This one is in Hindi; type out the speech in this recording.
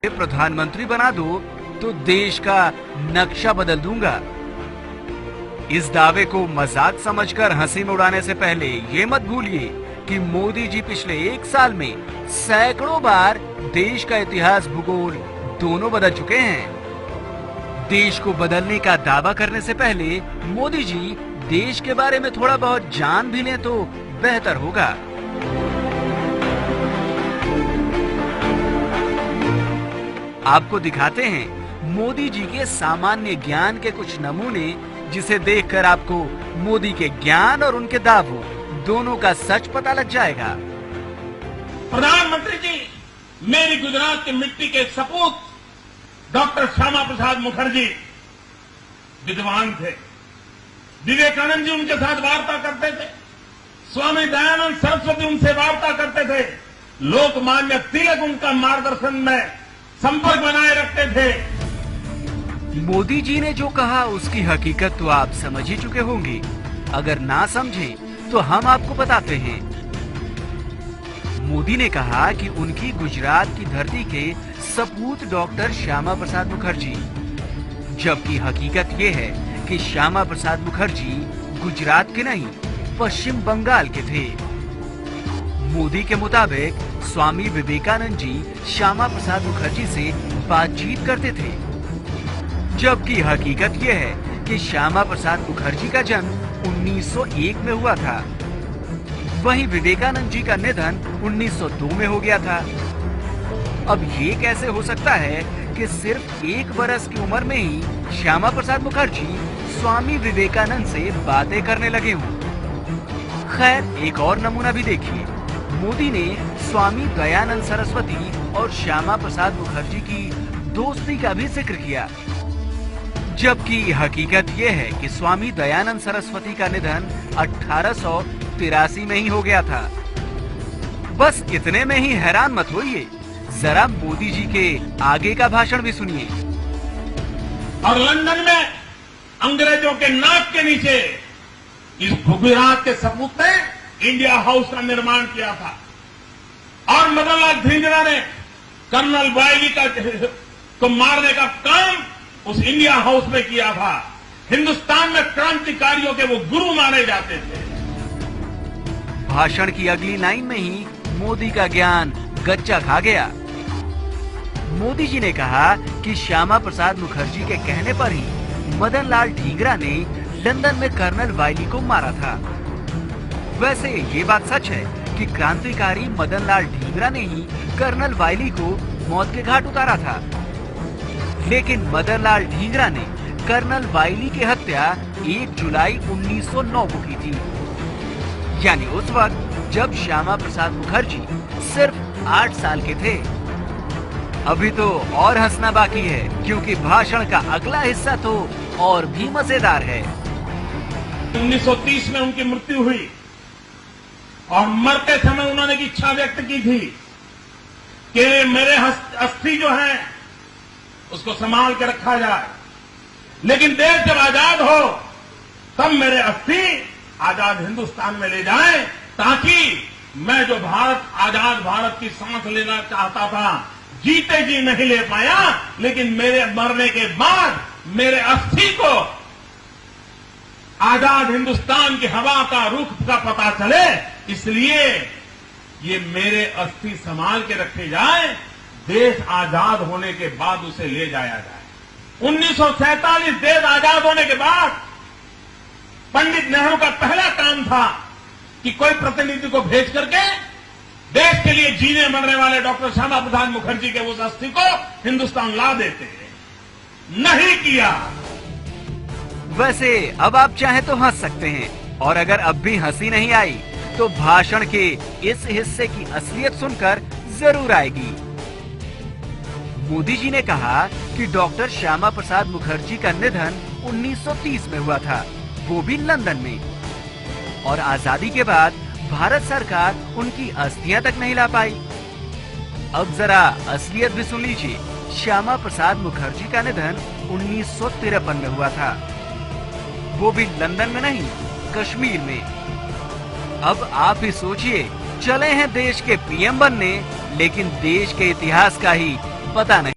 प्रधानमंत्री बना दो तो देश का नक्शा बदल दूंगा। इस दावे को मजाक समझकर हंसी में उड़ाने से पहले ये मत भूलिए कि मोदी जी पिछले 1 साल में सैकड़ों बार देश का इतिहास, भूगोल दोनों बदल चुके हैं। देश को बदलने का दावा करने से पहले मोदी जी देश के बारे में थोड़ा बहुत जान भी लें तो बेहतर होगा। आपको दिखाते हैं मोदी जी के सामान्य ज्ञान के कुछ नमूने, जिसे देखकर आपको मोदी के ज्ञान और उनके दावों दोनों का सच पता लग जाएगा। प्रधानमंत्री जी, मेरी गुजरात की मिट्टी के सपूत डॉक्टर श्यामा प्रसाद मुखर्जी विद्वान थे। विवेकानंद जी उनके साथ वार्ता करते थे, स्वामी दयानंद सरस्वती उनसे वार्ता करते थे, लोकमान्य तिलक उनका मार्गदर्शन में संपर्क बनाए रखते थे। मोदी जी ने जो कहा उसकी हकीकत तो आप समझ ही चुके होंगे। अगर ना समझें तो हम आपको बताते हैं। मोदी ने कहा कि उनकी गुजरात की धरती के सपूत डॉक्टर श्यामा प्रसाद मुखर्जी, जबकि हकीकत ये है कि श्यामा प्रसाद मुखर्जी गुजरात के नहीं, पश्चिम बंगाल के थे। मोदी के मुताबिक स्वामी विवेकानंद जी श्यामा प्रसाद मुखर्जी से बातचीत करते थे, जबकि हकीकत यह है कि श्यामा प्रसाद मुखर्जी का जन्म 1901 में हुआ था। वहीं विवेकानंद जी का निधन 1902 में हो गया था। अब ये कैसे हो सकता है कि सिर्फ 1 बरस की उम्र में ही श्यामा प्रसाद मुखर्जी स्वामी विवेकानंद से बातें करने लगे हों? खैर, एक और नमूना भी देखिए। मोदी ने स्वामी दयानंद सरस्वती और श्यामा प्रसाद मुखर्जी की दोस्ती का भी जिक्र किया, जबकि हकीकत यह है कि स्वामी दयानंद सरस्वती का निधन 1883 में ही हो गया था। बस इतने में ही हैरान मत होइए, जरा मोदी जी के आगे का भाषण भी सुनिए। और लंदन में अंग्रेजों के नाक के नीचे इस गुजरात के सपूत ने इंडिया हाउस का निर्माण किया था, और मदन लाल धिंगरा ने कर्नल वायली को मारने का काम उस इंडिया हाउस में किया था। हिंदुस्तान में क्रांतिकारियों के वो गुरु माने जाते थे। भाषण की अगली लाइन में ही मोदी का ज्ञान गच्चा खा गया। मोदी जी ने कहा कि श्यामा प्रसाद मुखर्जी के कहने पर ही मदन लाल ढींगरा ने लंदन में कर्नल वायली को मारा था। वैसे ये बात सच है कि क्रांतिकारी मदन लाल ढींगरा ने ही कर्नल वायली को मौत के घाट उतारा था, लेकिन मदन लाल ढींगरा ने कर्नल वायली की हत्या 1 जुलाई 1909 को की थी, यानी उस वक्त जब श्यामा प्रसाद मुखर्जी सिर्फ 8 साल के थे। अभी तो और हंसना बाकी है, क्योंकि भाषण का अगला हिस्सा तो और भी मजेदार है। 1930 में उनकी मृत्यु हुई और मरते समय उन्होंने की इच्छा व्यक्त की थी कि मेरे अस्थि जो है उसको संभाल के रखा जाए, लेकिन देश जब आजाद हो तब मेरे अस्थि आजाद हिंदुस्तान में ले जाएं, ताकि मैं जो आजाद भारत की सांस लेना चाहता था, जीते जी नहीं ले पाया, लेकिन मेरे मरने के बाद मेरे अस्थि को आजाद हिंदुस्तान की हवा का रुख का पता चले, इसलिए ये मेरे अस्थि संभाल के रखे जाए, देश आजाद होने के बाद उसे ले जाया जाए। 1947 देश आजाद होने के बाद पंडित नेहरू का पहला काम था कि कोई प्रतिनिधि को भेज करके देश के लिए जीने मरने वाले डॉक्टर श्यामा प्रसाद मुखर्जी के उस अस्थि को हिंदुस्तान ला देते। नहीं किया। वैसे अब आप चाहे तो हंस सकते हैं, और अगर अब भी हंसी नहीं आई तो भाषण के इस हिस्से की असलियत सुनकर जरूर आएगी। मोदी जी ने कहा कि डॉक्टर श्यामा प्रसाद मुखर्जी का निधन 1930 में हुआ था, वो भी लंदन में, और आजादी के बाद भारत सरकार उनकी अस्थियां तक नहीं ला पाई। अब जरा असलियत भी सुन लीजिए। श्यामा प्रसाद मुखर्जी का निधन 1953 में हुआ था, वो भी लंदन में नहीं, कश्मीर में। अब आप ही सोचिए, चले हैं देश के पीएम बनने, लेकिन देश के इतिहास का ही पता नहीं।